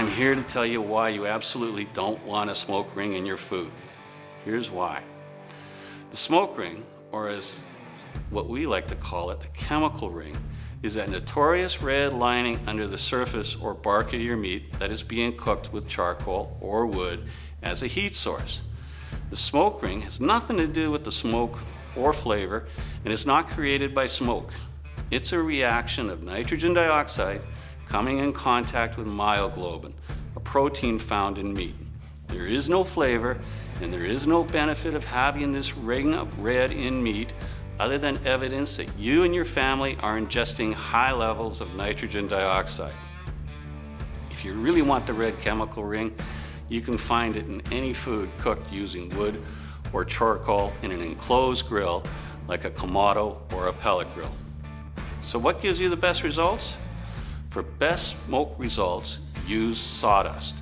I'm here to tell you why you absolutely don't want a smoke ring in your food. Here's why. The smoke ring, or as what we like to call it, the chemical ring, is that notorious red lining under the surface or bark of your meat that is being cooked with charcoal or wood as a heat source. The smoke ring has nothing to do with the smoke or flavor, and is not created by smoke. It's a reaction of nitrogen dioxide coming in contact with myoglobin, a protein found in meat. There is no flavor, and there is no benefit of having this ring of red in meat other than evidence that you and your family are ingesting high levels of nitrogen dioxide. If you really want the red chemical ring, you can find it in any food cooked using wood or charcoal in an enclosed grill like a Kamado or a pellet grill. So what gives you the best results? For best smoke results, use sawdust.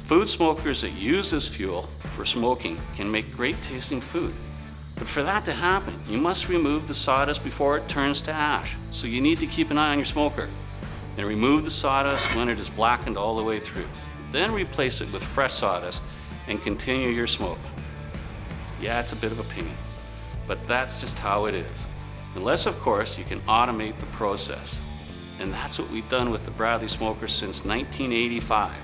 Food smokers that use this fuel for smoking can make great tasting food. But for that to happen, you must remove the sawdust before it turns to ash. So you need to keep an eye on your smoker and remove the sawdust when it is blackened all the way through. Then replace it with fresh sawdust and continue your smoke. Yeah, it's a bit of a pain, but that's just how it is. Unless, of course, you can automate the process. And that's what we've done with the Bradley Smoker since 1985.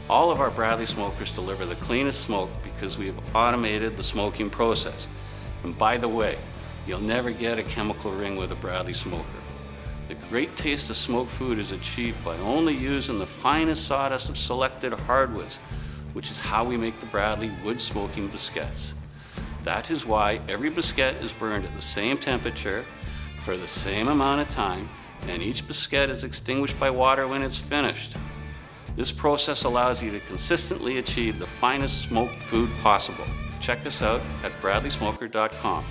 All of our Bradley Smokers deliver the cleanest smoke because we have automated the smoking process. And by the way, you'll never get a chemical ring with a Bradley Smoker. The great taste of smoked food is achieved by only using the finest sawdust of selected hardwoods, which is how we make the Bradley wood smoking briquettes. That is why every briquette is burned at the same temperature for the same amount of time, and each briquette is extinguished by water when it's finished. This process allows you to consistently achieve the finest smoked food possible. Check us out at bradleysmoker.com.